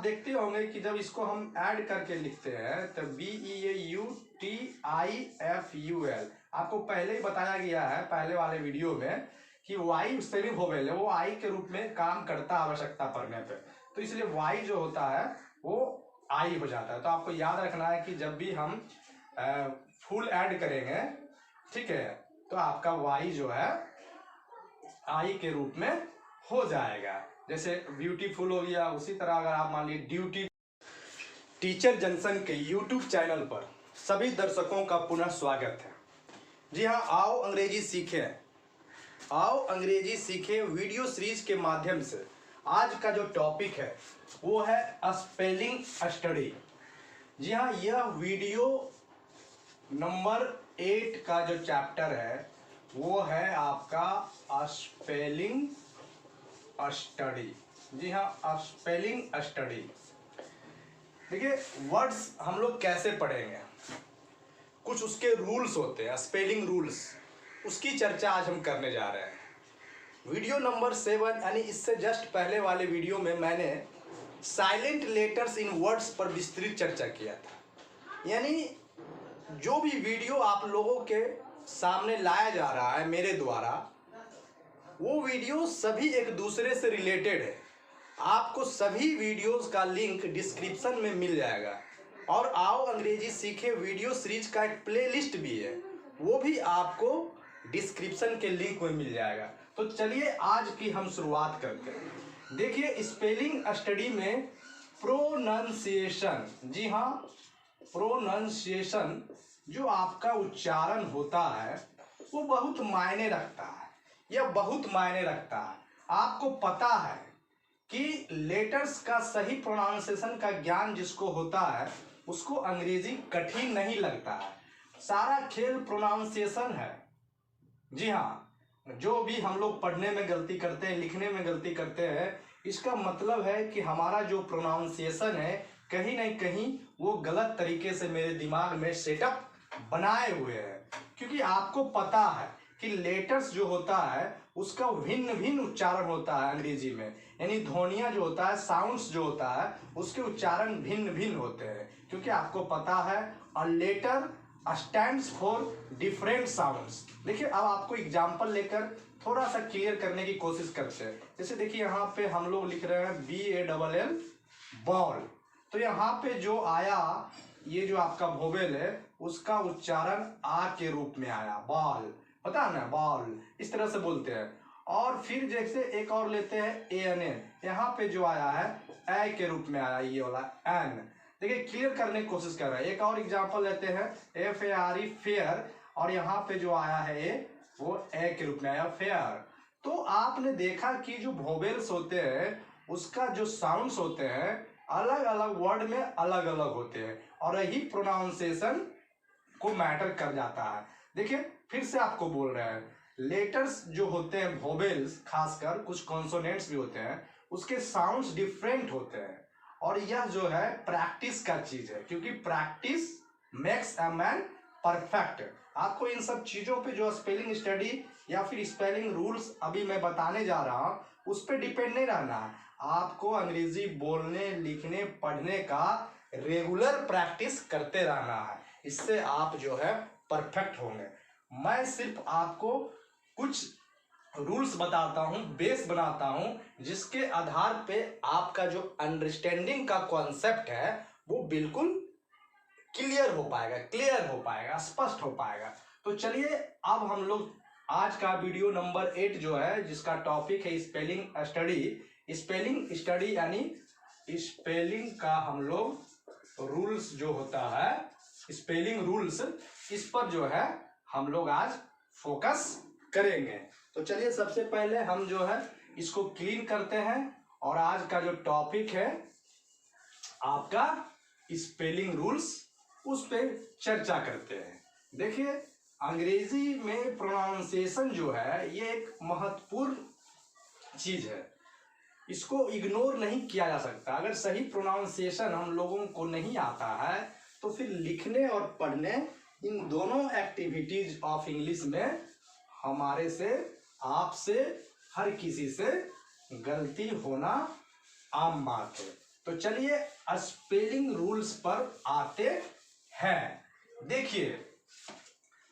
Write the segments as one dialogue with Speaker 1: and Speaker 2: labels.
Speaker 1: देखते होंगे कि जब इसको हम ऐड करके लिखते हैं तो BEAUTIFUL, आपको पहले ही बताया गया है पहले वाले वीडियो में कि वाई सेमी वोवेल है, वो आई के रूप में काम करता है आवश्यकता पड़ने पे, तो इसलिए वाई जो होता है वो आई हो जाता है। तो आपको याद रखना है कि जब भी हम फुल ऐड करेंगे, ठीक है, तो आपका वाई जो है आई के रूप में हो जाएगा। जैसे ब्यूटीफुल हो गया, उसी तरह अगर आप मान लीजिए ड्यूटी। टीचर जंक्शन के यूट्यूब चैनल पर सभी दर्शकों का पुनः स्वागत है। जी हाँ, आओ अंग्रेजी सीखें, आओ अंग्रेजी सीखें वीडियो सीरीज के माध्यम से। आज का जो टॉपिक है वो है स्पेलिंग स्टडी। जी हाँ, यह वीडियो नंबर 8 का जो चैप्टर है वो है आपका स्पेलिंग स्टडी। जी हाँ, स्पेलिंग स्टडी। देखिए, वर्ड्स हम लोग कैसे पढ़ेंगे, कुछ उसके रूल्स होते हैं, स्पेलिंग रूल्स, उसकी चर्चा आज हम करने जा रहे हैं। वीडियो नंबर 7 यानी इससे जस्ट पहले वाले वीडियो में मैंने साइलेंट लेटर्स इन वर्ड्स पर विस्तृत चर्चा किया था। यानी जो भी वीडियो आप लोगों के सामने लाया जा रहा है मेरे द्वारा, वो वीडियो सभी एक दूसरे से रिलेटेड है। आपको सभी वीडियोस का लिंक डिस्क्रिप्शन में मिल जाएगा। और आओ अंग्रेजी सीखे वीडियो सीरीज का एक प्लेलिस्ट भी है, वो भी आपको डिस्क्रिप्शन के लिंक में मिल जाएगा। तो चलिए आज की हम शुरुआत करते हैं। देखिए, स्पेलिंग स्टडी में प्रोनंसिएशन, जी हाँ, प्रोनंसिएशन जो आपका उच्चारण होता है वो बहुत मायने रखता है, यह बहुत मायने रखता है। आपको पता है कि लेटर्स का सही प्रोनाउंसिएशन का ज्ञान जिसको होता है उसको अंग्रेजी कठिन नहीं लगता है। सारा खेल प्रोनाउंसिएशन है। जी हाँ, जो भी हम लोग पढ़ने में गलती करते हैं, लिखने में गलती करते हैं, इसका मतलब है कि हमारा जो प्रोनाउंसिएशन है कहीं ना कहीं वो गलत तरीके से मेरे दिमाग में सेटअप बनाए हुए हैं। क्योंकि आपको पता है कि लेटर्स जो होता है उसका भिन्न भिन्न उच्चारण होता है अंग्रेजी में, यानी ध्वनियां जो होता है, साउंड्स जो होता है, उसके उच्चारण भिन्न भिन्न होते हैं। क्योंकि आपको पता है a letter stands for different sounds. देखिए, अब आपको एग्जांपल लेकर थोड़ा सा क्लियर करने की कोशिश करते हैं। जैसे देखिए, यहाँ पे हम लोग लिख रहे हैं BALL बॉल, तो यहाँ पे जो आया, ये जो आपका वोवेल है उसका उच्चारण आ के रूप में आया, बॉल, पता है ना, बॉल, इस तरह से बोलते हैं। और फिर जैसे एक और लेते हैं ANN, यहाँ पे जो आया है ए के रूप में आया, ये वाला एन। देखिए, क्लियर करने की कोशिश कर रहा है। एक और एग्जांपल लेते हैं FARE फेयर, और यहाँ पे जो आया है ए, वो ए के रूप में आया, फेयर। तो आपने देखा कि जो वोवेल्स होते हैं उसका जो साउंड्स होते हैं अलग अलग वर्ड में अलग अलग होते हैं, और यही प्रोनाउंसिएशन को मैटर कर जाता है। देखिए, फिर से आपको बोल रहे हैं, लेटर्स जो होते हैं वोवेल्स, खासकर कुछ कॉन्सोनेंट्स भी होते हैं, उसके साउंड्स डिफरेंट होते हैं। और यह जो है प्रैक्टिस का चीज है, क्योंकि practice makes a man perfect. आपको इन सब चीजों पे जो स्पेलिंग स्टडी या फिर स्पेलिंग रूल्स अभी मैं बताने जा रहा हूँ उस पर डिपेंड नहीं रहना है। आपको अंग्रेजी बोलने, लिखने, पढ़ने का रेगुलर प्रैक्टिस करते रहना है, इससे आप जो है परफेक्ट होंगे। मैं सिर्फ आपको कुछ रूल्स बताता हूं, बेस बनाता हूं, जिसके आधार पे आपका जो अंडरस्टैंडिंग का कॉन्सेप्ट है वो बिल्कुल क्लियर हो पाएगा, स्पष्ट हो पाएगा। तो चलिए, अब हम लोग आज का वीडियो नंबर 8 जो है, जिसका टॉपिक है स्पेलिंग स्टडी। स्पेलिंग स्टडी यानी स्पेलिंग का हम लोग रूल्स जो होता है, स्पेलिंग रूल्स, इस पर जो है हम लोग आज फोकस करेंगे। तो चलिए, सबसे पहले हम जो है इसको क्लीन करते हैं, और आज का जो टॉपिक है आपका स्पेलिंग रूल्स, उस पर चर्चा करते हैं। देखिए, अंग्रेजी में प्रोनाउंसिएशन जो है ये एक महत्वपूर्ण चीज है, इसको इग्नोर नहीं किया जा सकता। अगर सही प्रोनाउंसिएशन हम लोगों को नहीं आता है तो फिर लिखने और पढ़ने, इन दोनों एक्टिविटीज ऑफ इंग्लिश में हमारे से, आपसे, हर किसी से गलती होना आम बात है। तो चलिए स्पेलिंग रूल्स पर आते हैं। देखिए,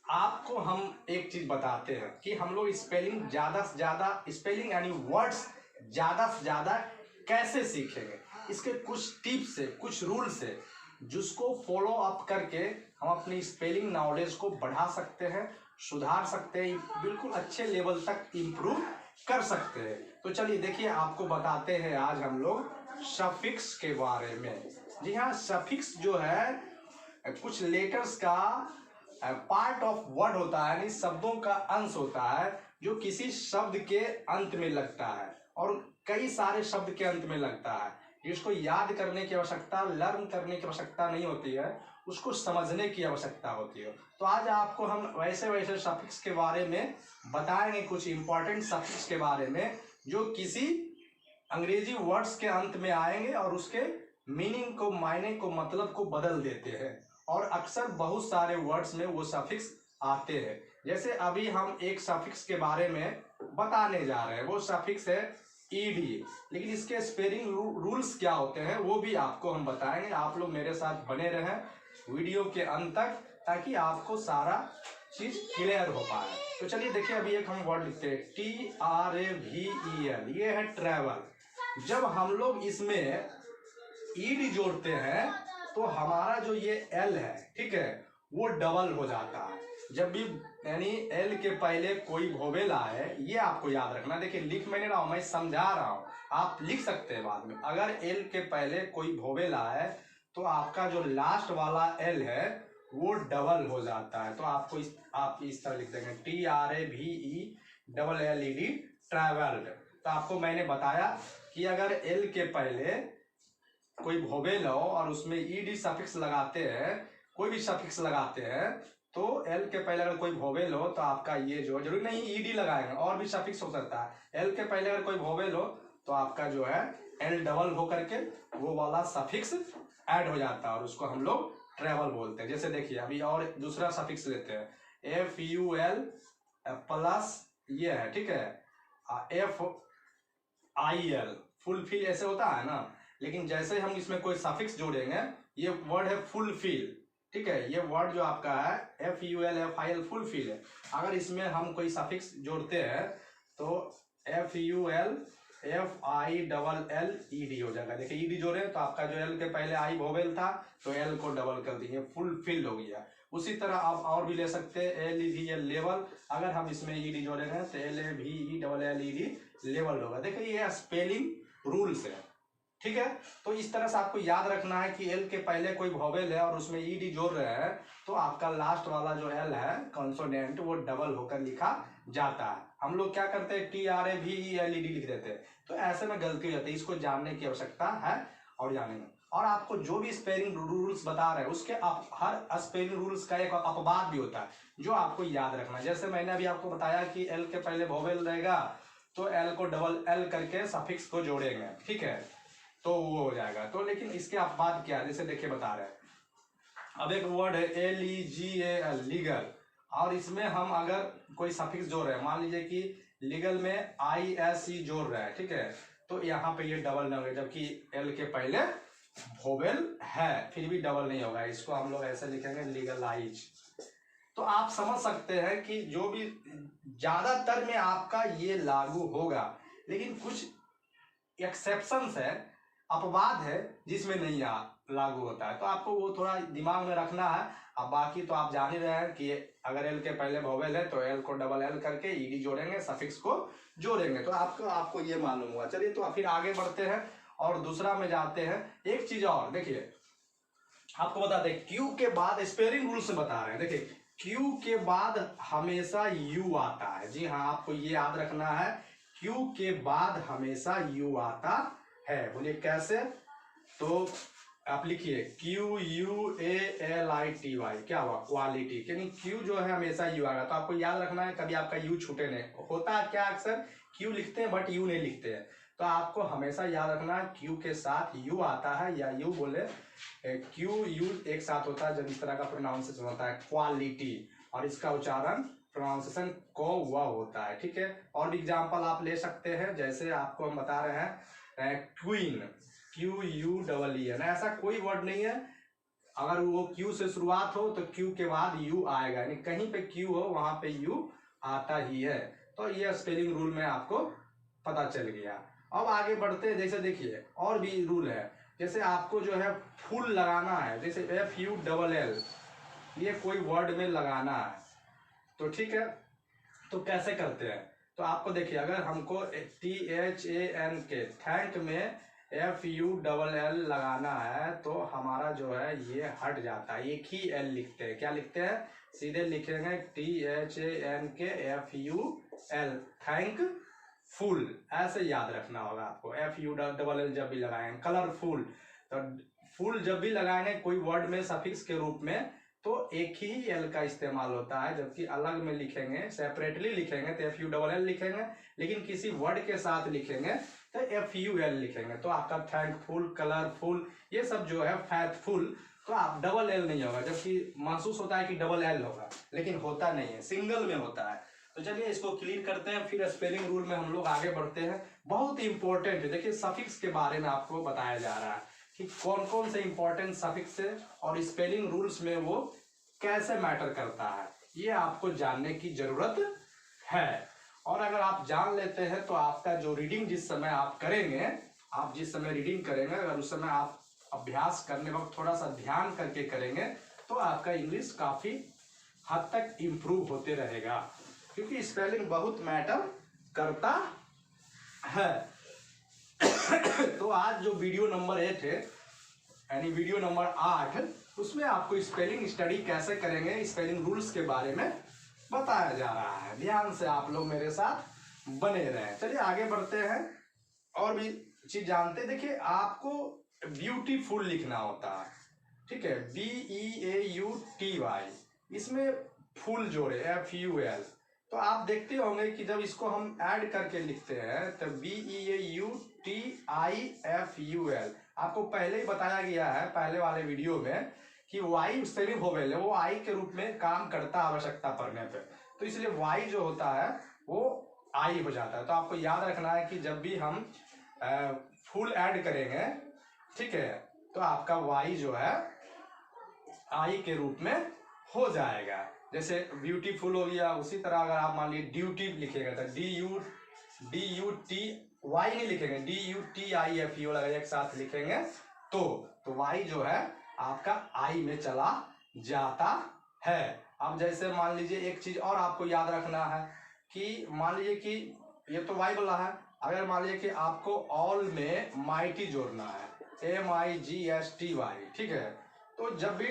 Speaker 1: आपको हम एक चीज बताते हैं कि हम लोग स्पेलिंग ज्यादा से ज्यादा, स्पेलिंग यानी वर्ड्स ज्यादा से ज्यादा कैसे सीखेंगे। इसके कुछ टिप्स है, कुछ रूल्स है, जिसको फॉलो अप करके हम अपनी स्पेलिंग नॉलेज को बढ़ा सकते हैं, सुधार सकते हैं, बिल्कुल अच्छे लेवल तक इम्प्रूव कर सकते हैं। तो चलिए देखिए, आपको बताते हैं आज हम लोग सफिक्स के बारे में। जी हाँ, सफिक्स जो है कुछ लेटर्स का पार्ट ऑफ वर्ड होता है, यानी शब्दों का अंश होता है जो किसी शब्द के अंत में लगता है और कई सारे शब्द के अंत में लगता है। जिसको याद करने की आवश्यकता, लर्न करने की आवश्यकता नहीं होती है, उसको समझने की आवश्यकता होती है। तो आज आपको हम वैसे वैसे सफिक्स के बारे में बताएंगे, कुछ इंपॉर्टेंट सफिक्स के बारे में जो किसी अंग्रेजी वर्ड्स के अंत में आएंगे और उसके मीनिंग को, मायने को, मतलब को बदल देते हैं। और अक्सर बहुत सारे वर्ड्स में वो सफिक्स आते हैं। जैसे अभी हम एक सफिक्स के बारे में बताने जा रहे हैं, वो सफिक्स है ईडी। लेकिन इसके स्पेलिंग रूल्स क्या होते हैं वो भी आपको हम बताएंगे। आप लोग मेरे साथ बने रहें वीडियो के अंत तक, ताकि आपको सारा चीज क्लियर हो पाए। तो चलिए देखिए, अभी एक हम वर्ड लिखते हैं TRAVEL, ये है ट्रैवल। जब हम लोग इसमें ईडी जोड़ते हैं तो हमारा जो ये एल है, ठीक है, वो डबल हो जाता है। जब भी यानी एल के पहले कोई वोवेल आए, ये आपको याद रखना। देखिए, लिख मैंने रहा हूं, मैं समझा रहा हूं, आप लिख सकते हैं बाद में। अगर एल के पहले कोई वोवेल आए तो आपका जो लास्ट वाला एल है वो डबल हो जाता है। तो आपको आप इस तरह लिख देंगे TRAVELED, ट्रैवल्ड। तो आपको मैंने बताया कि अगर एल के पहले कोई वोवेल हो और उसमें ईडी सफिक्स लगाते हैं, कोई भी सफिक्स लगाते हैं, तो एल के पहले अगर कोई वोवेल हो तो आपका ये जो, जरूरी नहीं ईडी लगाएंगे, और भी सफिक्स हो सकता है। एल के पहले अगर कोई वोवेल हो तो आपका जो है एल डबल हो करके वो वाला सफिक्स ऐड हो जाता है और उसको हम लोग ट्रेवल बोलते हैं। जैसे देखिए, अभी और दूसरा सफिक्स लेते हैं FUL प्लस ये है, ठीक है, FIL, फुलफिल ऐसे होता है ना। लेकिन जैसे हम इसमें कोई सफिक्स जोड़ेंगे, ये वर्ड है फुलफिल, ठीक है, ये वर्ड जो आपका है FUL FIL फुलफिल है। अगर इसमें हम कोई सफिक्स जोड़ते हैं तो FUL FILLED हो जाएगा। देखिए, ईडी जोड़े तो आपका जो एल के पहले आई वोवेल था तो एल को डबल कर दिए, फुलफिल हो गया। उसी तरह आप और भी ले सकते हैं LEV लेवल। अगर हम इसमें ईडी जोड़ेंगे तो LAVELLED लेवल होगा। देखिए, ये स्पेलिंग रूल्स है, ठीक है। तो इस तरह से आपको याद रखना है कि एल के पहले कोई वोवेल है और उसमें ईडी जोड़ रहे हैं तो आपका लास्ट वाला जो एल है कॉन्सोनेंट, वो डबल होकर लिखा जाता है। हम लोग क्या करते हैं TRAVELED लिख देते हैं, तो ऐसे में गलती हो जाती है। इसको जानने की आवश्यकता है और जानेंगे। और आपको जो भी स्पेलिंग रूल्स बता रहे हैं उसके हर स्पेलिंग रूल्स का एक अपवाद भी होता है जो आपको याद रखना है। जैसे मैंने अभी आपको बताया कि एल के पहले वोवेल रहेगा तो एल को डबल एल करके सफिक्स को जोड़ेंगे, ठीक है, तो वो हो जाएगा। तो लेकिन इसके अपवाद क्या है, जैसे देखिए बता रहे हैं। अब एक वर्ड है LEGAL, लीगल, और इसमें हम अगर कोई सफिक्स जोड़ रहे हैं, मान लीजिए कि लीगल में ISE जोड़ रहा है, ठीक है, तो यहाँ पे ये डबल नहीं होगा, जबकि एल के पहले वोवेल है फिर भी डबल नहीं होगा। इसको हम लोग ऐसे लिखेंगे लीगलाइज। तो आप समझ सकते हैं कि जो भी ज्यादातर में आपका ये लागू होगा, लेकिन कुछ एक्सेप्शंस है, अपवाद है, जिसमें नहीं लागू होता है। तो आपको वो थोड़ा दिमाग में रखना है। अब बाकी तो आप जान ही रहे हैं कि अगर एल के पहले वोवेल है तो एल को डबल एल करके ईडी जोड़ेंगे, सफिक्स को जोड़ेंगे, तो आपको ये मालूम हुआ। चलिए, तो फिर आगे बढ़ते हैं और दूसरा में जाते हैं। एक चीज और देखिए, आपको बताते हैं क्यू के बाद स्पेलिंग रूल से बता रहे हैं। देखिए, क्यू के बाद हमेशा यू आता है। जी हाँ, आपको ये याद रखना है, क्यू के बाद हमेशा यू आता है। बोलिए कैसे? तो आप लिखिए QUALITY, क्या हुआ? क्वालिटी, यानी क्यू जो है हमेशा यू आएगा। तो आपको याद रखना है, कभी आपका यू छूटे नहीं। होता है क्या, अक्सर क्यू लिखते हैं बट यू नहीं लिखते हैं। तो आपको हमेशा याद रखना है क्यू के साथ यू आता है, या यू बोले क्यू यू एक साथ होता है जब इस तरह का प्रोनाउंसिएशन होता है क्वालिटी, और इसका उच्चारण प्रोनाउंसिएशन को हुआ होता है, ठीक है। और भी एग्जाम्पल आप ले सकते हैं, जैसे आपको हम बता रहे हैं क्वीन, QUEEN, ऐसा कोई वर्ड नहीं है। अगर वो Q से शुरुआत हो तो Q के बाद U आएगा, यानी कहीं पे Q हो वहां पे U आता ही है। तो ये स्पेलिंग रूल में आपको पता चल गया। अब आगे बढ़ते हैं, जैसे देखिए और भी रूल है। जैसे आपको जो है फुल लगाना है, जैसे FULL, ये कोई वर्ड में लगाना है, तो ठीक है, तो कैसे करते हैं? तो आपको देखिए, अगर हमको THAN के थैंक में FULL लगाना है तो हमारा जो है ये हट जाता है, एक ही L लिखते हैं। क्या लिखते हैं? सीधे लिखेंगे THAN के FUL, थैंक फुल, ऐसे याद रखना होगा आपको। FULL जब भी लगाएंगे, कलरफुल, तो फुल जब भी लगाएंगे कोई वर्ड में सफिक्स के रूप में तो एक ही एल का इस्तेमाल होता है, जबकि अलग में लिखेंगे, सेपरेटली लिखेंगे तो FULL लिखेंगे, लेकिन किसी वर्ड के साथ लिखेंगे तो FUL लिखेंगे। तो आपका थैंकफुल, कलरफुल, ये सब जो है फैथफुल, तो आप डबल एल नहीं होगा, जबकि महसूस होता है कि डबल एल होगा, लेकिन होता नहीं है, सिंगल में होता है। तो चलिए इसको क्लियर करते हैं, फिर स्पेलिंग रूल में हम लोग आगे बढ़ते हैं। बहुत इंपॉर्टेंट है, देखिए सफिक्स के बारे में आपको बताया जा रहा है कि कौन कौन से इंपॉर्टेंट सफिक्स है और स्पेलिंग रूल्स में वो कैसे मैटर करता है, ये आपको जानने की जरूरत है। और अगर आप जान लेते हैं तो आपका जो रीडिंग जिस समय आप करेंगे, आप जिस समय रीडिंग करेंगे, अगर उस समय आप अभ्यास करने वक्त थोड़ा सा ध्यान करके करेंगे तो आपका इंग्लिश काफी हद तक इम्प्रूव होते रहेगा, क्योंकि स्पेलिंग बहुत मैटर करता है। तो आज जो वीडियो नंबर 8 है, यानी वीडियो नंबर 8, उसमें आपको स्पेलिंग स्टडी कैसे करेंगे, स्पेलिंग रूल्स के बारे में बताया जा रहा है। ध्यान से आप लोग मेरे साथ बने रहें। चलिए आगे बढ़ते हैं और भी चीज जानते हैं। देखिए आपको ब्यूटीफुल लिखना होता है, ठीक है, BEAUTY, इसमें फुल जोड़े FUL। तो आप देखते होंगे कि जब इसको हम ऐड करके लिखते हैं तो BEAUTIFUL, आपको पहले ही बताया गया है पहले वाले वीडियो में कि वाई सेमी वोवेल है, वो आई के रूप में काम करता है आवश्यकता पड़ने पे, तो इसलिए वाई जो होता है वो आई हो जाता है। तो आपको याद रखना है कि जब भी हम फुल ऐड करेंगे, ठीक है, तो आपका वाई जो है आई के रूप में हो जाएगा। जैसे ब्यूटीफुल हो गया, उसी तरह अगर आप मान लीजिए ड्यूटी लिखेगा तो DUTY नहीं लिखेंगे, DUTIFUL अगर एक साथ लिखेंगे तो वाई जो है आपका आई में चला जाता है। अब जैसे मान लीजिए एक चीज और आपको याद रखना है कि मान लीजिए कि ये तो वाई वाला है, अगर मान लीजिए कि आपको ऑल में माइटी जोड़ना है, MIGSTY, ठीक है, तो जब भी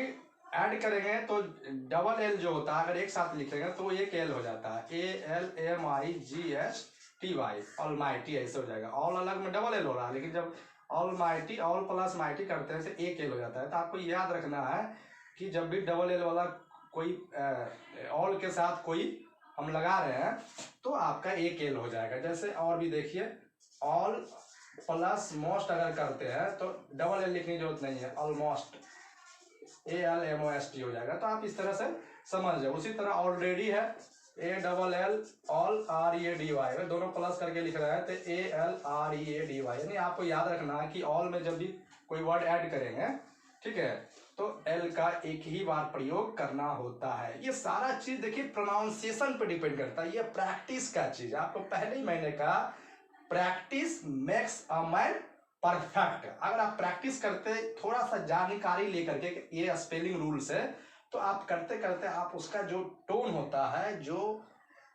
Speaker 1: ऐड करेंगे तो डबल एल जो होता है अगर एक साथ लिखेंगे तो एक एल हो जाता है, ALMIGSTY, ऑलमाइटी, ऐसे हो जाएगा। ऑल अलग में डबल एल हो रहा है, लेकिन जब ऑलमाइटी, ऑल प्लस माइटी करते हैं तो एक एल हो जाता है। तो आपको याद रखना है कि जब भी डबल एल वाला कोई ऑल के साथ कोई हम लगा रहे हैं तो आपका एक एल हो जाएगा। जैसे और भी देखिए, ऑल प्लस मोस्ट अगर करते हैं तो डबल एल लिखने की जरूरत नहीं है, ऑलमोस्ट, ALMOST हो जाएगा। तो आप इस तरह से समझ जाओ। उसी तरह ऑलरेडी है, ALL ऑल READY, दोनों प्लस करके लिख रहा है तो ALREADY, यानी आपको याद रखना है कि ऑल में जब भी कोई वर्ड ऐड करेंगे, ठीक है, तो एल का एक ही बार प्रयोग करना होता है। ये सारा चीज देखिए प्रोनाउंसिएशन पे डिपेंड करता है, ये प्रैक्टिस का चीज। आपको पहले ही मैंने कहा practice makes a man perfect. अगर आप प्रैक्टिस करते, थोड़ा सा जानकारी लेकर के ये स्पेलिंग रूल्स है, तो आप करते करते आप उसका जो टोन होता है, जो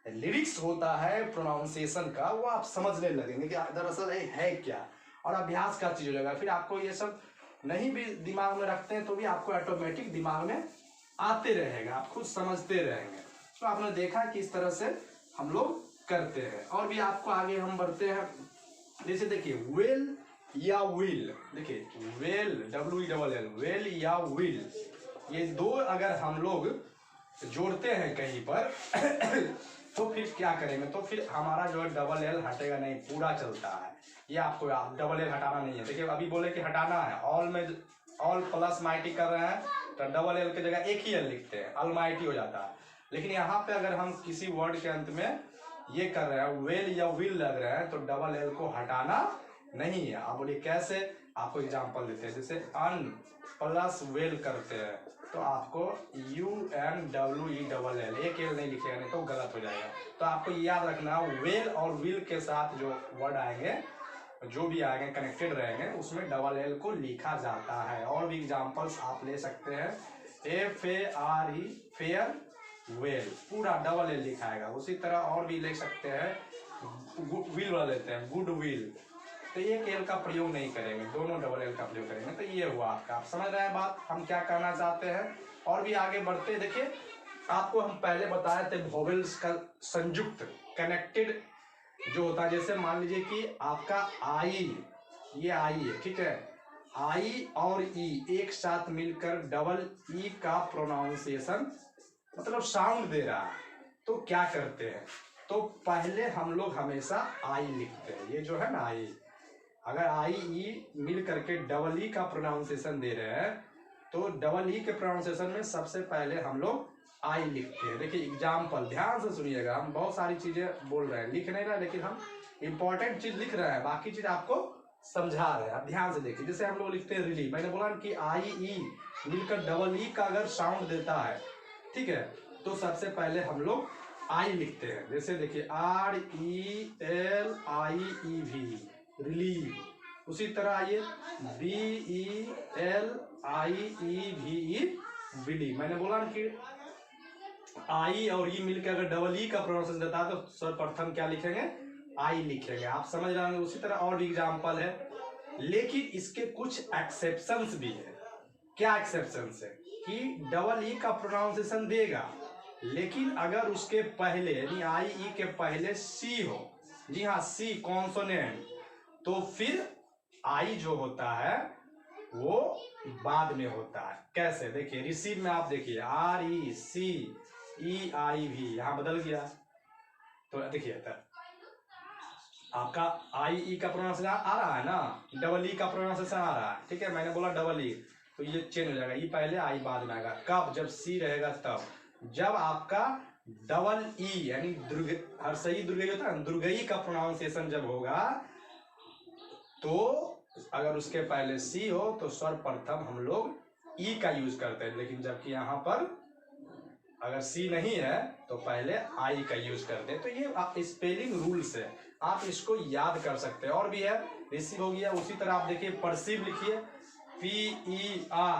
Speaker 1: लिरिक्स होता है प्रोनाउंसिएशन का, वो आप समझने लगेंगे कि दरअसल है क्या, और अभ्यास का चीज हो जाएगा। फिर आपको ये सब नहीं भी दिमाग में रखते हैं तो भी आपको ऑटोमेटिक दिमाग में आते रहेगा, आप खुद समझते रहेंगे। तो आपने देखा कि इस तरह से हम लोग करते हैं। और भी आपको आगे हम बढ़ते हैं। जैसे देखिए वेल या विल, देखिए वेल, WELL, वेल या विल, ये दो अगर हम लोग जोड़ते हैं कहीं पर तो फिर क्या करेंगे, तो फिर हमारा जो है डबल एल हटेगा नहीं, पूरा चलता है। ये आपको डबल एल हटाना नहीं है। देखिए अभी बोले कि हटाना है, ऑल में ऑल प्लस माइटी कर रहे हैं तो डबल एल की जगह एक ही एल लिखते हैं, अलमाइटी हो जाता है। लेकिन यहाँ पे अगर हम किसी वर्ड के अंत में ये कर रहे हैं, वेल या विल लग रहे हैं, तो डबल एल को हटाना नहीं है। आप बोलिए कैसे, आपको एग्जाम्पल देते हैं, जैसे अन प्लस वेल करते हैं तो आपको UNWELL, एक एल नहीं लिखेगा नहीं तो गलत हो जाएगा। तो आपको याद रखना वेल और विल के साथ जो वर्ड आएंगे, जो भी आएंगे कनेक्टेड रहेंगे, उसमें डबल एल को लिखा जाता है। और भी एग्जाम्पल्स आप ले सकते हैं, FARE फेयर वेल, पूरा डबल एल लिखाएगा। उसी तरह और भी ले सकते हैं, विल वाला लेते हैं गुड विल, तो एक एल का प्रयोग नहीं करेंगे, दोनों डबल एल का प्रयोग करेंगे। तो ये हुआ आपका, आप समझ रहे हैं बात हम क्या कहना चाहते हैं। और भी आगे बढ़ते, देखिए आपको हम पहले बताए थे वोवेल्स का संयुक्त कनेक्टेड जो होता है, जैसे मान लीजिए कि आपका आई, ये आई है, ठीक है, आई और ई एक साथ मिलकर डबल ई का प्रोनाउंसिएशन मतलब साउंड दे रहा है, तो क्या करते हैं, तो पहले हम लोग हमेशा आई लिखते हैं। ये जो है ना आई, अगर आई ई मिल करके डबल ई का प्रोनाउंसिएशन दे रहे हैं तो डबल ई के प्रोनाउंसिएशन में सबसे पहले हम लोग आई लिखते हैं। देखिए एग्जाम्पल ध्यान से सुनिएगा, हम बहुत सारी चीजें बोल रहे हैं, लिख नहीं रहे, लेकिन हम इंपॉर्टेंट चीज लिख रहे हैं, बाकी चीज आपको समझा रहे हैं। आप ध्यान से देखिए, जैसे हम लोग लिखते हैं रिलीव, मैंने बोला कि आई ई मिलकर डबल ई का अगर साउंड देता है, ठीक है, तो सबसे पहले हम लोग आई लिखते हैं। जैसे देखिए RELIEV रिलीव। उसी तरह आइए BELIEVE बिलीव, मैंने बोला कि आई और ई मिलकर अगर डबल ई का प्रोनाउंसिएशन देता है तो सर्वप्रथम क्या लिखेंगे, आई लिखेंगे। आप समझ रहे हैं। उसी तरह और भी एग्जाम्पल है, लेकिन इसके कुछ एक्सेप्शंस भी है। क्या एक्सेप्शंस है कि डबल ई का प्रोनाउंसिएशन देगा, लेकिन अगर उसके पहले यानी आई ई के पहले सी हो, जी हाँ सी कॉन्सोनेंट, तो फिर आई जो होता है वो बाद में होता है। कैसे, देखिए रिसीव में आप देखिए RECEIV यहां बदल गया, तो देखिए आपका आई ई का प्रोनाउंसिएशन आ रहा है ना, डबल ई का प्रोनाउंसिएशन आ रहा है, ठीक है, मैंने बोला डबल ई, तो ये चेंज हो जाएगा, ई पहले आई बाद में आएगा। कब, जब सी रहेगा तब, जब आपका डबल ई यानी हर्षई दुर्गई होता है, दुर्गई का प्रोनाउंसिएशन जब होगा, तो अगर उसके पहले सी हो तो सर्वप्रथम हम लोग ई का यूज करते हैं, लेकिन जबकि यहाँ पर अगर सी नहीं है तो पहले आई का यूज करते हैं। तो ये स्पेलिंग रूल्स है, आप इसको याद कर सकते हैं। और भी है, रिसीव हो गया। उसी तरह आप देखिए परसीव लिखिए PERCEIV,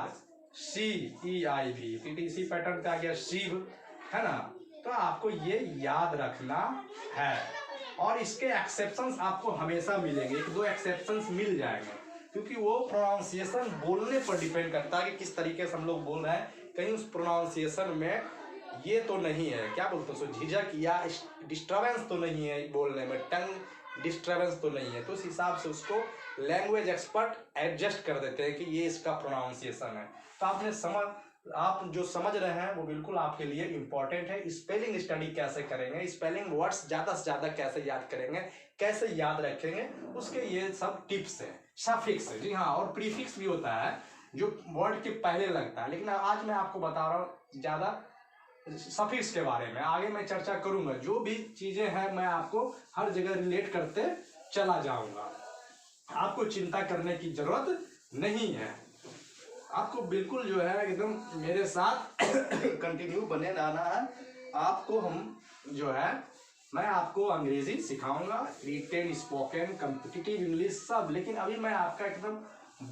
Speaker 1: इसी पैटर्न का आ गया शिव, है ना। तो आपको ये याद रखना है, और इसके एक्सेप्शंस आपको हमेशा मिलेंगे, एक दो एक्सेप्शंस मिल जाएंगे, क्योंकि वो प्रोनाउंसिएशन बोलने पर डिपेंड करता है कि किस तरीके से हम लोग बोल रहे हैं। कहीं उस प्रोनाउंसिएशन में ये तो नहीं है, क्या बोलते हैं, झिझक या डिस्टर्बेंस तो नहीं है बोलने में, टंग डिस्टर्बेंस तो नहीं है, तो उस हिसाब से उसको लैंग्वेज एक्सपर्ट एडजस्ट कर देते हैं कि ये इसका प्रोनाउंसिएशन है। तो आप जो समझ रहे हैं वो बिल्कुल आपके लिए इंपॉर्टेंट है। स्पेलिंग स्टडी कैसे करेंगे, स्पेलिंग वर्ड्स ज्यादा से ज्यादा कैसे याद करेंगे, कैसे याद रखेंगे, उसके ये सब टिप्स है। सफिक्स, जी हाँ, और प्रीफिक्स भी होता है जो वर्ड के पहले लगता है, लेकिन आज मैं आपको बता रहा हूँ ज्यादा सफिक्स के बारे में, आगे मैं चर्चा करूंगा। जो भी चीजें हैं मैं आपको हर जगह रिलेट करते चला जाऊंगा, आपको चिंता करने की जरूरत नहीं है। आपको बिल्कुल जो है एकदम मेरे साथ कंटिन्यू बने रहना है। आपको हम जो है मैं आपको अंग्रेजी सिखाऊंगा, रिटेन, स्पोकन, कॉम्पिटिटिव इंग्लिश सब, लेकिन अभी मैं आपका एकदम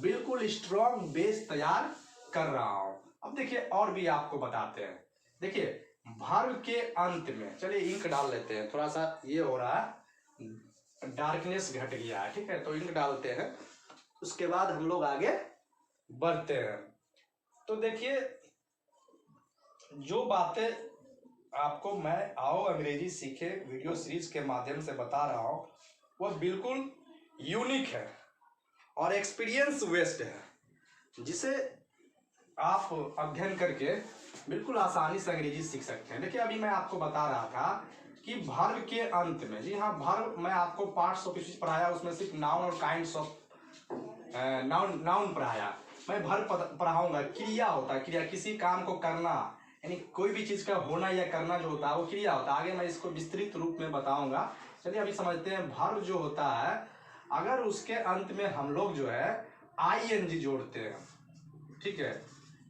Speaker 1: बिल्कुल स्ट्रॉन्ग बेस तैयार कर रहा हूं। अब देखिए और भी आपको बताते हैं। देखिए वर्ब के अंत में, चलिए इंक डाल लेते हैं, थोड़ा सा ये हो रहा है, डार्कनेस घट गया है, ठीक है, तो इंक डालते हैं, उसके बाद हम लोग आगे बढ़ते हैं। तो देखिए जो बातें आपको मैं आओ अंग्रेजी सीखे वीडियो सीरीज के माध्यम से बता रहा हूं वह बिल्कुल यूनिक है और एक्सपीरियंस बेस्ड है, जिसे आप अध्ययन करके बिल्कुल आसानी से अंग्रेजी सीख सकते हैं। देखिए अभी मैं आपको बता रहा था कि वर्ब के अंत में, जी हाँ, वर्ब मैं आपको पार्ट्स ऑफ स्पीच पढ़ाया, उसमें सिर्फ नाउन और काइंड्स ऑफ नाउन पढ़ाया। मैं वर्ब पढ़ाऊंगा, क्रिया होता है, क्रिया किसी काम को करना, यानी कोई भी चीज का होना या करना जो होता है वो क्रिया होता है। आगे मैं इसको विस्तृत रूप में बताऊंगा। चलिए अभी समझते हैं। वर्ब जो होता है, अगर उसके अंत में हम लोग जो है आईएनजी जोड़ते हैं, ठीक है।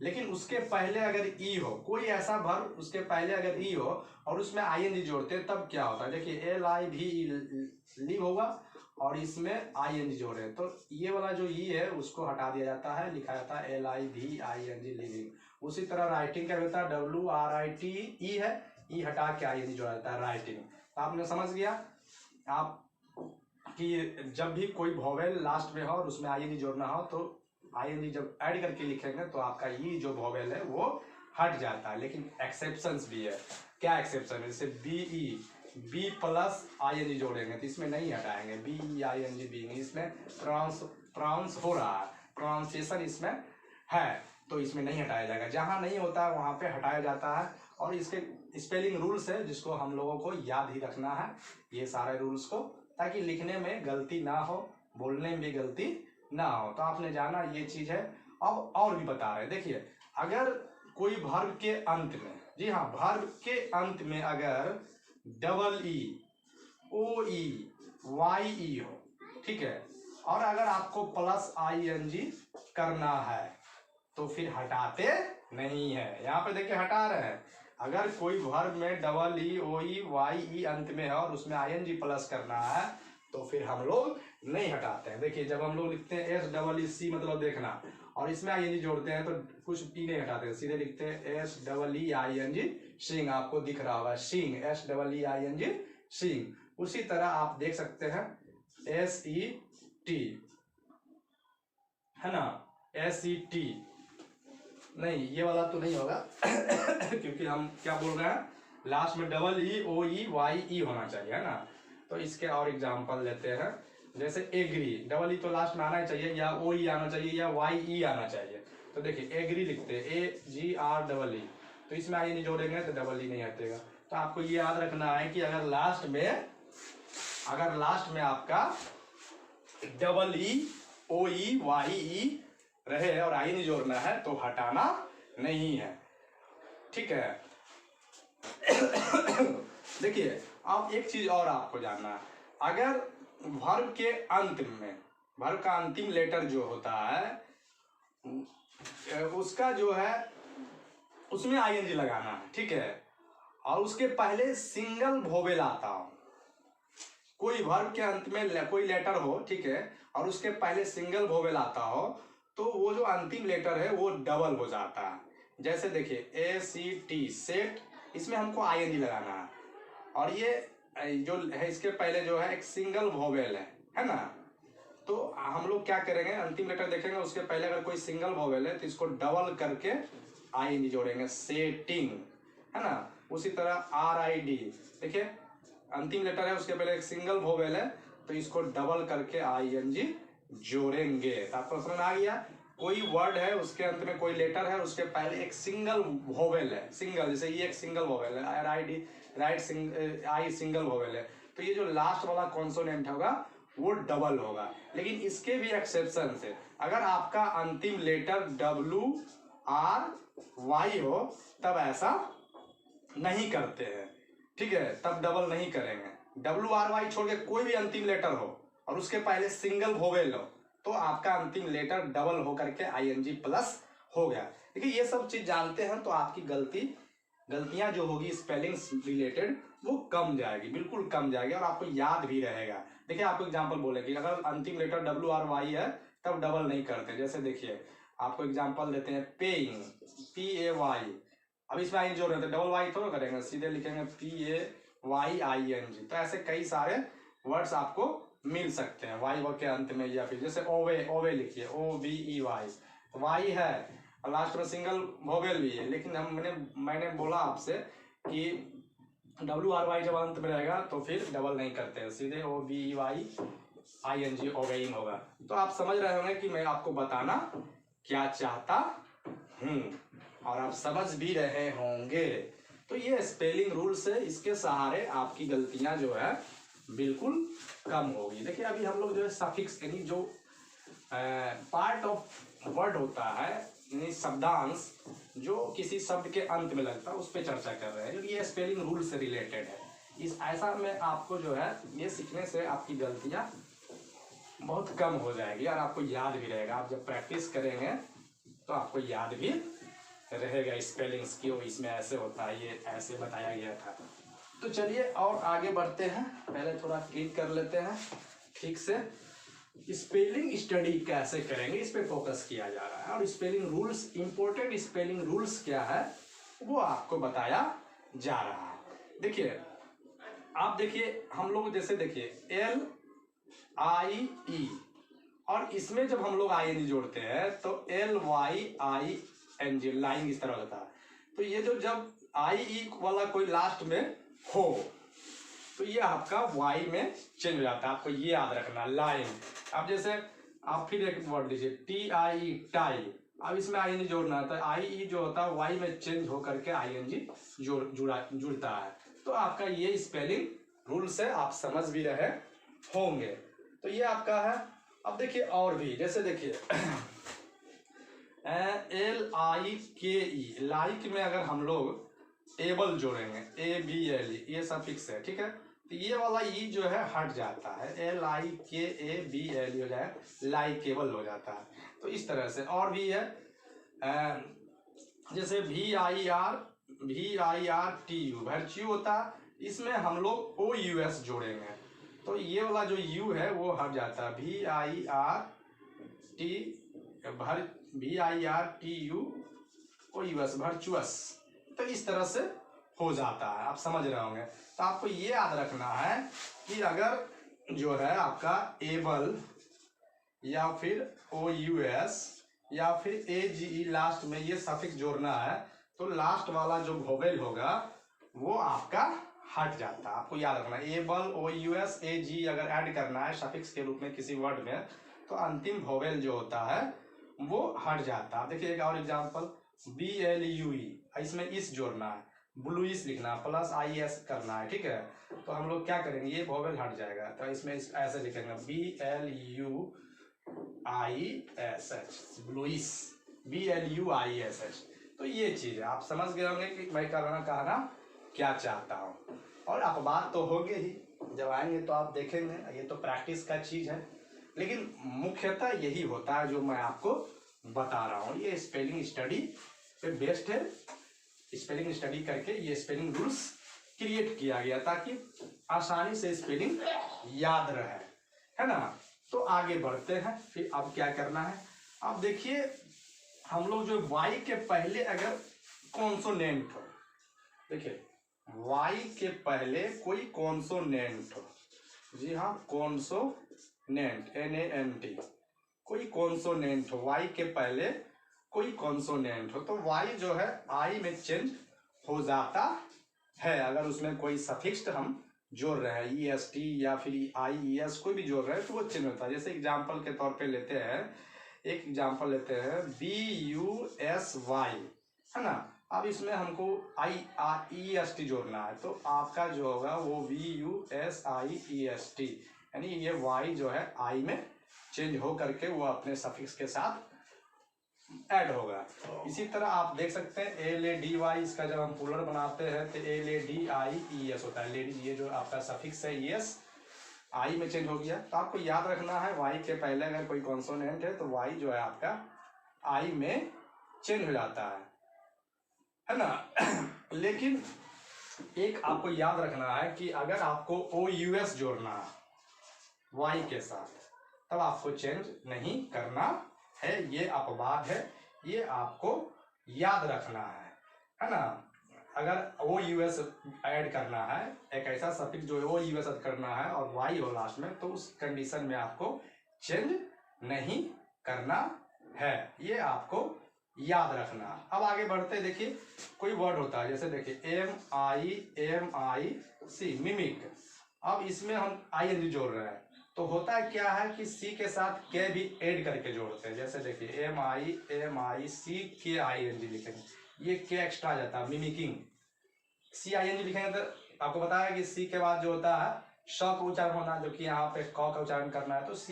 Speaker 1: लेकिन उसके पहले अगर ई हो, कोई ऐसा वर्ब उसके पहले अगर ई हो और उसमें आईएनजी जोड़ते हैं, तब क्या होता है। देखिए LIV लिव होगा और इसमें आईएनजी जोड़े, तो ये वाला जो ई है उसको हटा दिया जाता है, लिखा जाता है LIVING लिविंग। उसी तरह राइटिंग का होता है WRITE है, ई हटा के आईएनजी जोड़ा जाता है राइटिंग। तो आपने समझ गया आप कि जब भी कोई वोवेल लास्ट में हो और उसमें आईएनजी जोड़ना हो तो आईएनजी जब ऐड करके लिखेंगे तो आपका ये जो वोवेल है वो हट जाता है। लेकिन एक्सेप्शंस भी है। क्या एक्सेप्शन है, जैसे बी प्लस आईएनजी जोड़ेंगे तो इसमें नहीं हटाएंगे, BEING बीइंग, इसमें प्रोनाउंस हो रहा है, प्रोनाउंसिएशन इसमें है, तो इसमें नहीं हटाया जाएगा। जहां नहीं होता है वहां पे हटाया जाता है। और इसके स्पेलिंग रूल्स है जिसको हम लोगों को याद ही रखना है, ये सारे रूल्स को, ताकि लिखने में गलती ना हो, बोलने में भी गलती ना हो। तो आपने जाना ये चीज है। अब और भी बता रहे हैं, देखिए अगर कोई वर्ब के अंत में, जी हाँ, वर्ब के अंत में अगर EEOEYE हो, ठीक है, और अगर आपको प्लस ING करना है तो फिर हटाते नहीं है। यहाँ पे देखिए हटा रहे हैं। अगर कोई वर्ब में EEOEYE अंत में है और उसमें ING प्लस करना है तो फिर हम लोग नहीं हटाते हैं। देखिए जब हम लोग लिखते हैं SEEC मतलब देखना, और इसमें ING जोड़ते हैं तो कुछ पी नहीं हटाते, सीधे लिखते हैं SEEING सीइंग। आपको दिख रहा होगा सीइंग, SEEING सीइंग। उसी तरह आप देख सकते हैं SET, है ना, SET नहीं, ये वाला तो नहीं होगा क्योंकि हम क्या बोल रहे हैं, लास्ट में EEOEYE होना चाहिए, है ना। तो इसके और एग्जांपल लेते हैं, जैसे एग्री, डबल ई तो लास्ट में आना ही चाहिए, या OE आना चाहिए, या YE आना चाहिए। तो देखिए एग्री लिखते हैं AGREE, तो इसमें आई नहीं जोड़ेंगे तो डबल ई नहीं हटेगा। तो आपको ये याद रखना है कि अगर लास्ट में आपका EEOEYE रहे और आई नहीं जोड़ना है तो हटाना नहीं है, ठीक है। देखिए अब एक चीज और आपको जानना है, अगर वर्ब के अंत में, वर्ब का अंतिम लेटर जो होता है उसका जो है उसमें ING लगाना है, ठीक है, और उसके पहले सिंगल वोवेल आता हो। कोई वर्ब के अंत में कोई लेटर हो, ठीक है, और उसके पहले सिंगल वोवेल आता हो तो वो जो अंतिम लेटर है वो डबल हो जाता है। जैसे देखिए ACT सेट, इसमें हमको ING लगाना है, और ये जो है इसके पहले जो है एक सिंगल वोवेल है ना। तो हम लोग क्या करेंगे, अंतिम लेटर देखेंगे उसके पहले अगर कोई सिंगल वोवेल है तो इसको डबल करके ING जोड़ेंगे, सेटिंग, है ना। उसी तरह RID, देखिए अंतिम लेटर है उसके पहले एक सिंगल वोवेल है तो इसको डबल करके ING जोड़ेंगे। तो आपको समझ आ गया, कोई वर्ड है उसके अंत में कोई लेटर है उसके पहले एक सिंगल वोवेल है, सिंगल, जैसे ये एक सिंगल वोवेल है, आई सिंगल वोवेल है, तो ये जो लास्ट वाला कॉन्सोनेंट होगा वो डबल होगा। लेकिन इसके भी एक्सेप्शन है, अगर आपका अंतिम लेटर WRY हो तब ऐसा नहीं करते हैं, ठीक है, तब डबल नहीं करेंगे। WRY छोड़ के कोई भी अंतिम लेटर हो और उसके पहले सिंगल वोवेल हो तो आपका अंतिम लेटर डबल होकर के ING प्लस हो गया। देखिए ये सब चीज जानते हैं तो आपकी गलतियां जो होगी स्पेलिंग्स रिलेटेड वो कम जाएगी, बिल्कुल कम जाएगी, और आपको याद भी रहेगा। देखिए आपको एग्जांपल बोलेंगे, अगर अंतिम लेटर WRY है तब डबल नहीं करते। जैसे देखिए आपको एग्जांपल देते हैं, पेइंग, PAY, अब इसमें आई जोड़ रहे थे, डबल वाई थोड़ा करेंगे, सीधे लिखेंगे PAYING। तो ऐसे कई सारे वर्ड्स आपको मिल सकते हैं वाई के अंत में, या फिर जैसे ओवे लिखिए OVEY, वाई है और लास्ट में सिंगल वोवेल भी है, लेकिन मैंने बोला आपसे कि WRY जब अंत में रहेगा तो फिर डबल नहीं करते हैं, सीधे OVEYING ओवेइंग होगा। तो आप समझ रहे होंगे कि मैं आपको बताना क्या चाहता हूँ, और आप समझ भी रहे होंगे। तो ये स्पेलिंग रूल्स है, इसके सहारे आपकी गलतियां जो है बिल्कुल कम होगी। देखिए अभी हम लोग जो है सफिक्स, यानी जो पार्ट ऑफ वर्ड होता है, यानी शब्दांश जो किसी शब्द के अंत में लगता है, उस पर चर्चा कर रहे हैं, जो ये स्पेलिंग रूल से रिलेटेड है। इस ऐसा में आपको जो है ये सीखने से आपकी गलतियां बहुत कम हो जाएगी और आपको याद भी रहेगा। आप जब प्रैक्टिस करेंगे तो आपको याद भी रहेगा स्पेलिंग्स की, वो इसमें ऐसे होता है, ये ऐसे बताया गया था। तो चलिए और आगे बढ़ते हैं, पहले थोड़ा क्लिक कर लेते हैं ठीक से। स्पेलिंग स्टडी कैसे करेंगे इस पे फोकस किया जा रहा है, और spelling rules, important spelling rules क्या है वो आपको बताया जा रहा है। देखिए आप देखिए, हम लोग जैसे देखिए LIE, और इसमें जब हम लोग ING जोड़ते हैं तो LYING, लाइन इस तरह होता है। तो ये जो जब IE वाला कोई लास्ट में हो तो ये आपका Y में चेंज हो जाता है, आपको ये याद रखना लाइन। अब जैसे आप फिर एक वर्ड लीजिए TIE, टाई, अब इसमें ING जोड़ना है तो IE जो होता है Y में चेंज होकर के ING जुड़ता है। तो आपका ये स्पेलिंग रूल से आप समझ भी रहे होंगे। तो ये आपका है। अब देखिए और भी, जैसे देखिए LIKE, लाइक में अगर हम लोग एबल जोड़ेंगे ABLE, ये सफिक्स है ठीक है, तो ये वाला ई जो है हट जाता है, LIKABLE हो जाए, लाइकेबल हो जाता है। तो इस तरह से और भी है, जैसे VIRTU, वर्च्यू होता है, इसमें हम लोग OUS जोड़ेंगे तो ये वाला जो U है वो हट जाता है, VIRTU OUS, वर्चुअस। तो इस तरह से हो जाता है, आप समझ रहे होंगे। तो आपको ये याद रखना है कि अगर जो है आपका एबल या फिर OUS या फिर AGE लास्ट में ये सफिक्स जोड़ना है तो लास्ट वाला जो वोवेल होगा वो आपका हट जाता है। आपको याद रखना है एबल OUS AGE अगर ऐड करना है सफिक्स के रूप में किसी वर्ड में तो अंतिम वोवेल जो होता है वो हट जाता है। देखिए एक और एग्जांपल BLUE, इसमें इस जोड़ना है, ब्लूइस लिखना प्लस IS करना है ठीक है। तो हम लोग क्या करेंगे, ये वोवेल हट जाएगा तो इसमें ऐसे लिखेंगे BLUISH, ब्लूइस, BLUISH। तो ये चीज है, आप समझ गए होंगे कि मैं कहना क्या चाहता हूँ। और आप बात तो होगे ही, जब आएंगे तो आप देखेंगे, ये तो प्रैक्टिस का चीज है, लेकिन मुख्यतः यही होता है जो मैं आपको बता रहा हूँ। ये स्पेलिंग स्टडी पे बेस्ड है, स्पेलिंग स्टडी करके ये स्पेलिंग रूल्स क्रिएट किया गया ताकि आसानी से स्पेलिंग याद रहे, है ना। तो आगे बढ़ते हैं, फिर अब क्या करना है। अब देखिए हम लोग जो Y के पहले अगर कॉन्सोनेंट हो, देखिए Y के पहले कोई कॉन्सोनेंट हो, जी हाँ कॉन्सोनेंट NANT, कोई कॉन्सोनेंट हो, Y के पहले कोई कॉन्सोनेंट हो तो Y जो है I में चेंज हो जाता है। अगर उसमें कोई सफिक्स हम जोड़ रहे हैं EST या फिर IES कोई भी जोड़ रहे हैं तो वो चेंज होता है। जैसे एग्जांपल के तौर पे लेते हैं, एक एग्जांपल लेते हैं BUSY, है ना। अब इसमें हमको IEST जोड़ना है तो आपका जो होगा वो BUSIEST, यानी ये Y जो है I में चेंज हो करके वो अपने सफिक्स के साथ ऐड होगा। इसी तरह आप देख सकते हैं LADY, इसका जब हम प्लूरल बनाते हैं तो LADIES होता है, लेडीज, ये जो आपका सफिक्स है ES I में चेंज हो गया। तो आपको याद रखना है Y के पहले अगर कोई कॉन्सोनेंट है तो Y जो है आपका I में चेंज हो जाता है ना। लेकिन एक आपको याद रखना है कि अगर आपको OUS जोड़ना है Y के साथ तब आपको चेंज नहीं करना है, ये अपवाद है, ये आपको याद रखना है ना। अगर OUS ऐड करना है, एक ऐसा सफिक्स जो OUS ऐड करना है और Y हो लास्ट में, तो उस कंडीशन में आपको चेंज नहीं करना है, ये आपको याद रखना। अब आगे बढ़ते, देखिए कोई वर्ड होता है जैसे देखिए MIMIC, मिमिक। अब इसमें हम ING जोड़ रहे हैं तो होता है क्या है कि C के साथ K भी ऐड करके जोड़ते हैं। जैसे देखिए MIMIC KING लिखेंगे, ये K एक्स्ट्रा आ जाता है, मिमिकिंग। CING लिखेंगे तो आपको बताया कि C के बाद जो होता है श का उच्चारण होना, जो कि यहाँ पे क का उच्चारण करना है तो C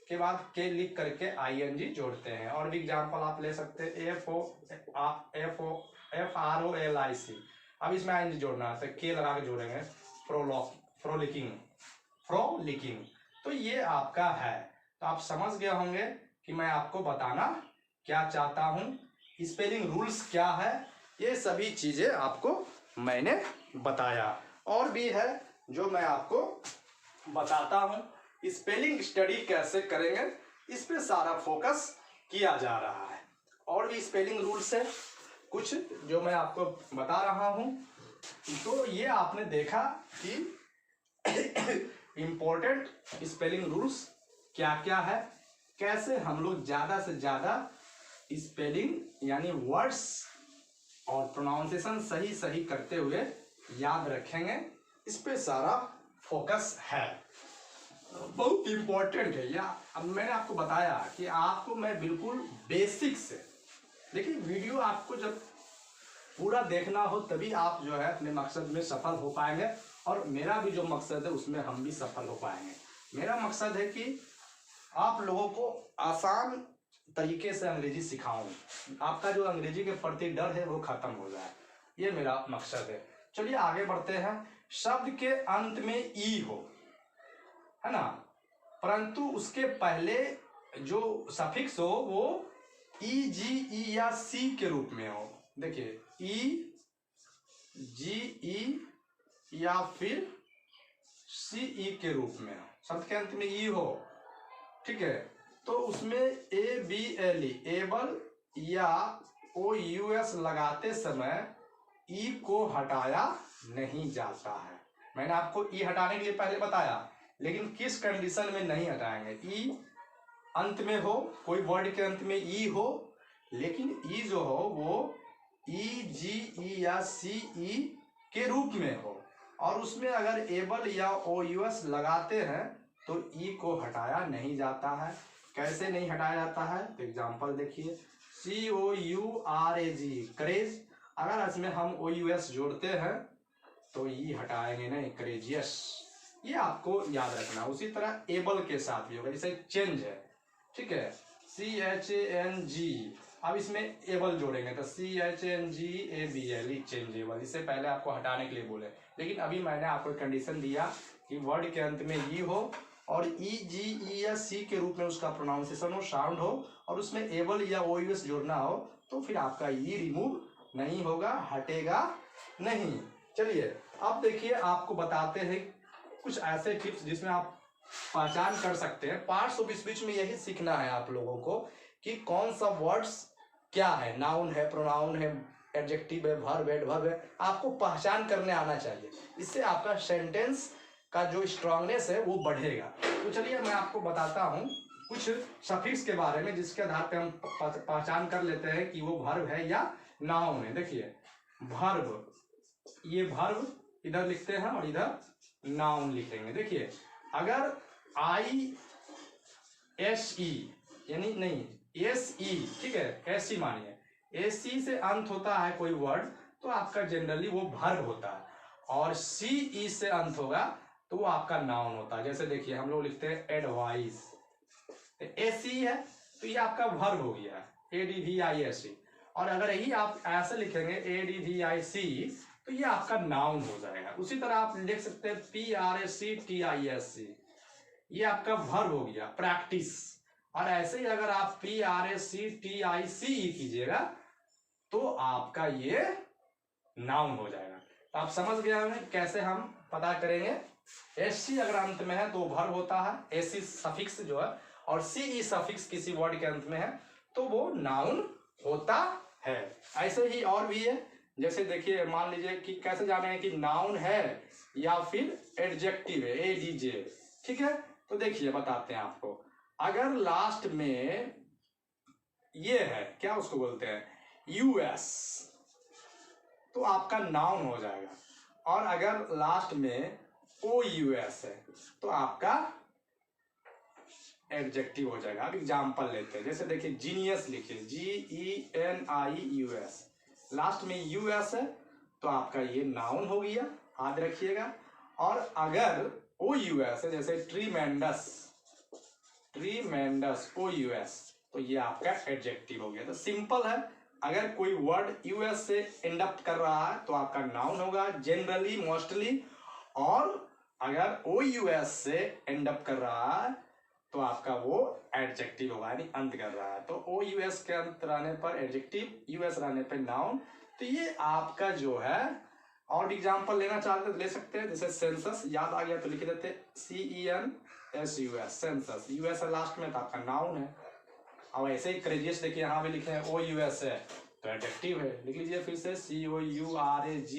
Speaker 1: के बाद K लिख करके ING जोड़ते हैं। और भी एग्जाम्पल आप ले सकते हैं FROLIC, अब इसमें ING जोड़ना है तो K लगा के जोड़ेंगे, फ्रोलिकिंग। तो ये आपका है। तो आप समझ गए होंगे कि मैं आपको बताना क्या चाहता हूँ, स्पेलिंग रूल्स क्या है, ये सभी चीजें आपको मैंने बताया। और भी है जो मैं आपको बताता हूँ, स्पेलिंग स्टडी कैसे करेंगे इस पे सारा फोकस किया जा रहा है। और भी स्पेलिंग रूल्स है कुछ जो मैं आपको बता रहा हूँ। तो ये आपने देखा कि इम्पोर्टेंट स्पेलिंग रूल्स क्या क्या है, कैसे हम लोग ज़्यादा से ज़्यादा स्पेलिंग यानी वर्ड्स और प्रोनाउंसिएशन सही सही करते हुए याद रखेंगे, इस पे सारा फोकस है। बहुत इम्पोर्टेंट है। या अब मैंने आपको बताया कि आपको मैं बिल्कुल बेसिक से, देखिए वीडियो आपको जब पूरा देखना हो तभी आप जो है अपने मकसद में सफल हो पाएंगे, और मेरा भी जो मकसद है उसमें हम भी सफल हो पाएंगे। मेरा मकसद है कि आप लोगों को आसान तरीके से अंग्रेजी सिखाऊं, आपका जो अंग्रेजी के प्रति डर है वो खत्म हो जाए, ये मेरा मकसद है। चलिए आगे बढ़ते हैं। शब्द के अंत में ई हो, है ना, परंतु उसके पहले जो सफिक्स हो वो ई, जी, ई या सी के रूप में हो। देखिए ई, जी, ई या फिर सी ई के रूप में हो, शब्द के अंत में ई हो, ठीक है। तो उसमें A B L E, able या ओ यू एस लगाते समय ई को हटाया नहीं जाता है। मैंने आपको ई हटाने के लिए पहले बताया, लेकिन किस कंडीशन में नहीं हटाएंगे। ई अंत में हो, कोई वर्ड के अंत में ई हो, लेकिन ई जो हो वो ई, जी, ई या सी ई के रूप में हो, और उसमें अगर एबल या ओ यू एस लगाते हैं तो ई को हटाया नहीं जाता है। कैसे नहीं हटाया जाता है, तो एग्जाम्पल देखिए, सी ओ यू आर ए जी, करेज, अगर इसमें हम ओ यू एस जोड़ते हैं तो ई हटाएंगे नहीं, करेजियस, ये आपको याद रखना। उसी तरह एबल के साथ भी होगा, जैसे चेंज है, ठीक है, C H A N G, अब इसमें एबल जोड़ेंगे तो C H N G A B L E, changeable. इससे पहले आपको हटाने के लिए बोले, लेकिन अभी मैंने आपको कंडीशन दिया कि वर्ड के अंत में ई हो और ई, जी, ई या सी के रूप में उसका प्रोनाउंसिएशन हो, साउंड हो, और उसमें एबल या ओ यू एस जोड़ना हो, तो फिर आपका ई रिमूव नहीं होगा, हटेगा नहीं। चलिए अब देखिए, आपको बताते हैं कुछ ऐसे टिप्स जिसमें आप पहचान कर सकते हैं। पार्ट्स ऑफ स्पीच में यही सीखना है आप लोगों को कि कौन सा वर्ड्स क्या है, नाउन है, प्रोनाउन है, एडजेक्टिव है, वर्ब है, एडवर्ब है, आपको पहचान करने आना चाहिए। इससे आपका सेंटेंस का जो स्ट्रांगनेस है वो बढ़ेगा। तो चलिए मैं आपको बताता हूँ कुछ सफिक्स के बारे में, जिसके आधार पे हम पहचान कर लेते हैं कि वो वर्ब है या नाउन है। देखिए वर्ब, ये वर्ब इधर लिखते हैं और इधर नाउन लिखेंगे। देखिए अगर आई एस ई यानी नहीं एस ई, ठीक है, एस ई मानिए, एस सी से अंत होता है कोई वर्ड तो आपका जनरली वो वर्ब होता है, और सी ई से अंत होगा तो वो आपका नाउन होता है। जैसे देखिए हम लोग लिखते हैं एडवाइस, एस ई है तो ये आपका वर्ब हो गया, A D V I S E, और अगर यही आप ऐसे लिखेंगे ए डी वी आई सी तो ये आपका नाउन हो जाएगा। उसी तरह आप लिख सकते हैं P R A C T I S C, ये आपका वर्ब हो गया, प्रैक्टिस, और ऐसे ही अगर आप P R A C T I C E कीजिएगा तो आपका ये नाउन हो जाएगा। तो आप समझ गए हमें कैसे हम पता करेंगे। एस सी अगर अंत में है तो वर्ब होता है, एस सी सफिक्स जो है, और सी ई सफिक्स किसी वर्ड के अंत में है तो वो नाउन होता है। ऐसे ही और भी है, जैसे देखिए मान लीजिए कि कैसे जानेंगे कि नाउन है या फिर एडजेक्टिव है, ए डी जे, ठीक है। तो देखिए बताते हैं आपको, अगर लास्ट में ये है, क्या उसको बोलते हैं, यूएस, तो आपका नाउन हो जाएगा, और अगर लास्ट में ओ यूएस है तो आपका एडजेक्टिव हो जाएगा। अब एग्जांपल लेते हैं, जैसे देखिए जीनियस लिखिए, जी ई एन आई यू एस, लास्ट में यूएस है तो आपका ये नाउन हो गया, याद रखिएगा। और अगर ओ यूएस है, जैसे ट्रीमेंडस, ट्रीमेंडस ओ यूएस, तो ये आपका एडजेक्टिव हो गया। तो सिंपल है, अगर कोई वर्ड यूएस से एंड अप कर रहा है तो आपका नाउन होगा जनरली, मोस्टली, और अगर ओ यूएस से एंड अप कर रहा है तो आपका वो एडजेक्टिव होगा, यानी अंत कर रहा है। तो ओ यू एस के अंत रहने पर एडजेक्टिव, यू एस रहने पर नाउन। तो ये आपका जो है, और एग्जाम्पल लेना चाहते तो ले सकते हैं, जैसे सेंसस, याद आ गया तो लिख देते CENSUS, सेंसस, यूएस है लास्ट में तो आपका नाउन है। अब ऐसे ही क्रेजियस देखिए यहाँ भी लिखे हैं OUS है तो एडजेक्टिव है, लिख लीजिए फिर से COURAG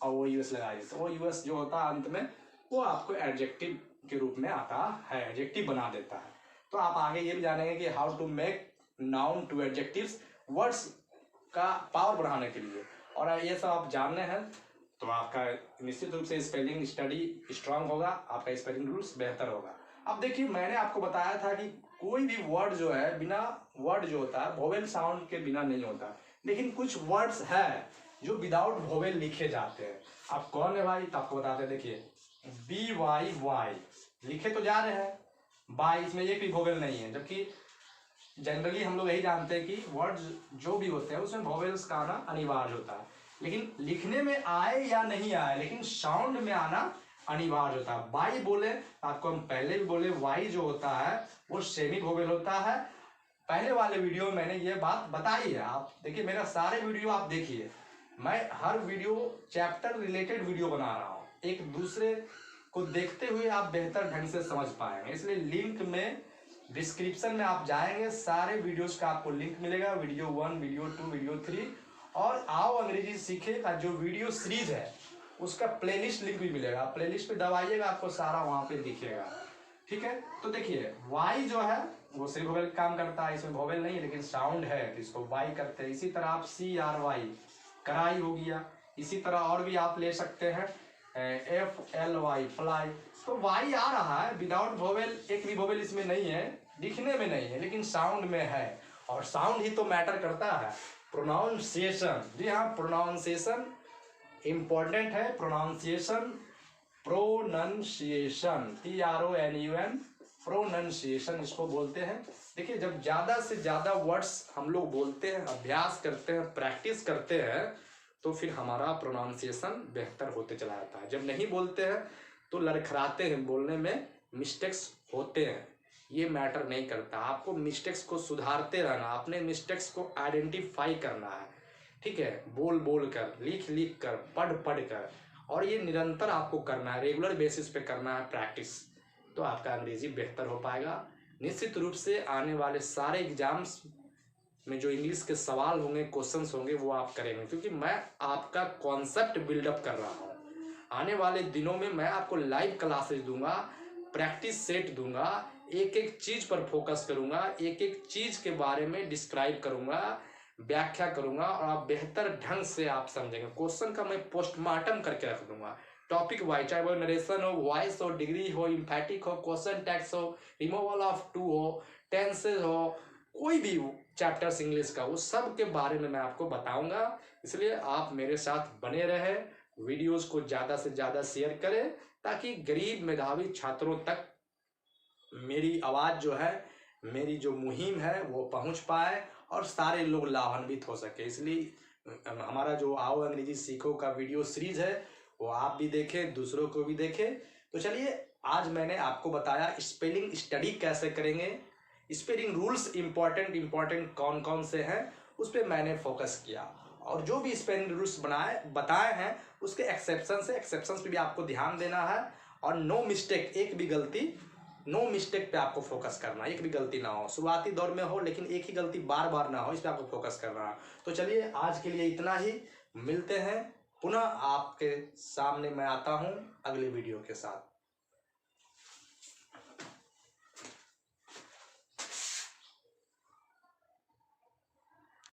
Speaker 1: और OUS लगाइए। तो OUS जो होता है अंत में वो आपको एडजेक्टिव के रूप में आता है, एडजेक्टिव बना देता है। तो आप आगे ये भी जानेंगे कि how to make noun to adjectives, words का पावर बढ़ाने के लिए, और ये सब आप जानने हैं तो आपका निश्चित रूप से स्पेलिंग स्टडी स्ट्रांग होगा, आपका स्पेलिंग रूल्स बेहतर होगा। अब देखिए मैंने आपको बताया था कि कोई भी वर्ड जो है बिना, वर्ड जो होता है वोवेल साउंड के बिना नहीं होता, लेकिन कुछ वर्ड्स है जो विदाउट वोवेल लिखे जाते हैं। आप कौन है भाई, तो आपको बताते हैं, देखिए BYY लिखे तो जा रहे हैं, बाई इसमें एक भी वोवेल नहीं है, जबकि जनरली हम लोग यही जानते हैं कि वर्ड्स जो भी होते हैं उसमें वोवेल्स का आना अनिवार्य होता है, लेकिन लिखने में आए या नहीं आए लेकिन साउंड में आना अनिवार्य होता है। बाई बोले, आपको हम पहले भी बोले, वाई जो होता है वो सेमी वोवेल होता है। पहले वाले वीडियो में मैंने ये बात बताई है, आप देखिए मेरा सारे वीडियो आप देखिए, मैं हर वीडियो चैप्टर रिलेटेड वीडियो बना रहा हूँ, एक दूसरे को देखते हुए आप बेहतर ढंग से समझ पाएंगे। इसलिए लिंक में डिस्क्रिप्शन में आप जाएंगे, सारे वीडियोस का आपको लिंक मिलेगा, वीडियो 1, वीडियो 2, वीडियो 3, और आओ अंग्रेजी सीखे का जो वीडियो सीरीज है उसका प्लेलिस्ट लिंक भी मिलेगा, प्लेलिस्ट पे दबाइएगा आपको सारा वहां पे दिखेगा, ठीक है। तो देखिए वाई जो है वो सिर्फ वोवेल काम करता है, इसमें वोवेल नहीं है लेकिन साउंड है तो इसको वाई करते हैं। इसी तरह आप CRY कराई हो गया, इसी तरह और भी आप ले सकते हैं FLY फ्लाई। तो वाई आ रहा है विदाउट वोवेल, एक भी वोवेल इसमें नहीं है, दिखने में नहीं है लेकिन साउंड में है, और साउंड ही तो मैटर करता है। प्रोनाउंसिएशन, जी हाँ प्रोनाउंसिएशन इंपॉर्टेंट है, प्रोनाउंसिएशन, प्रोनंसिएशन TRONUN, प्रोनंसिएशन इसको बोलते हैं। देखिए जब ज़्यादा से ज़्यादा वर्ड्स हम लोग बोलते हैं, अभ्यास करते हैं, प्रैक्टिस करते हैं, तो फिर हमारा प्रोनाउंसिएशन बेहतर होते चला जाता है। जब नहीं बोलते हैं तो लड़खड़ाते हैं, बोलने में मिस्टेक्स होते हैं, ये मैटर नहीं करता। आपको मिस्टेक्स को सुधारते रहना, अपने मिस्टेक्स को आइडेंटिफाई करना है, ठीक है, बोल बोल कर, लिख लिख कर, पढ़ पढ़ कर, और ये निरंतर आपको करना है, रेगुलर बेसिस पे करना है प्रैक्टिस, तो आपका अंग्रेजी बेहतर हो पाएगा। निश्चित रूप से आने वाले सारे एग्जाम्स में जो इंग्लिश के सवाल होंगे, क्वेश्चंस होंगे, वो आप करेंगे, क्योंकि मैं आपका कॉन्सेप्ट बिल्डअप कर रहा हूँ। आने वाले दिनों में मैं आपको लाइव क्लासेस दूंगा, प्रैक्टिस सेट दूंगा, एक एक चीज पर फोकस करूंगा, एक एक चीज के बारे में डिस्क्राइब करूंगा, व्याख्या करूंगा, और आप बेहतर ढंग से आप समझेंगे। क्वेश्चन का मैं पोस्टमार्टम करके रख दूंगा, टॉपिक वाइज, चाहे वो नरेशन हो, वॉइस हो, डिग्री हो, इम्फैटिक हो, क्वेश्चन टैक्स हो, रिमूवल ऑफ टू हो, टेंसेज हो, कोई भी चैप्टर्स इंग्लिश का, वो सब के बारे में मैं आपको बताऊंगा। इसलिए आप मेरे साथ बने रहे, वीडियोस को ज़्यादा से ज़्यादा शेयर करें, ताकि गरीब मेधावी छात्रों तक मेरी आवाज़ जो है, मेरी जो मुहिम है वो पहुंच पाए और सारे लोग लाभान्वित हो सके। इसलिए हमारा जो आओ अंग्रेजी सीखो का वीडियो सीरीज है वो आप भी देखें, दूसरों को भी देखें। तो चलिए आज मैंने आपको बताया स्पेलिंग स्टडी कैसे करेंगे, स्पेलिंग रूल्स इंपॉर्टेंट कौन कौन से हैं उस पर मैंने फोकस किया, और जो भी स्पेलिंग रूल्स बताए हैं उसके एक्सेप्शंस पे भी आपको ध्यान देना है, और नो मिस्टेक, एक भी गलती, नो मिस्टेक पे आपको फोकस करना, एक भी गलती ना हो, शुरुआती दौर में हो लेकिन एक ही गलती बार बार ना हो, इस पे आपको फोकस करना है। तो चलिए आज के लिए इतना ही, मिलते हैं पुनः आपके सामने मैं आता हूँ अगले वीडियो के साथ।